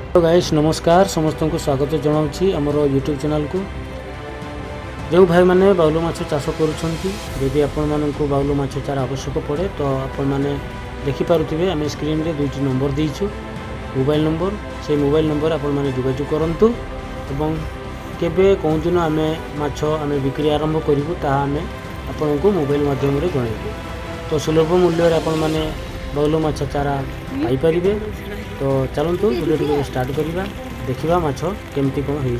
तो गाइस नमस्कार समस्त को स्वागत जनाऊँगी आमर यूट्यूब चैनल को। जो भाई मैंने बाउल माछ चाष करुँगी आपण मानक बाउल माछ चारा आवश्यक पड़े तो आपण मैंने देखिपे आम स्क्रीन रे 2टी नंबर देचु मोबाइल नंबर से मोबाइल नंबर आपण मैंने जोगाजोग करूँ एवं केबे कौन दिन आम माछ आम बिक्री आरंभ करूँ ताहा आम आपण को मोबाइल माध्यम जनइबू। तो सुलभ मूल्य आपण मैंने बाउल माछ चारा पाइपर। तो चलतु वीडियो स्टार्ट करवा देखा माछ केमती कौन हो।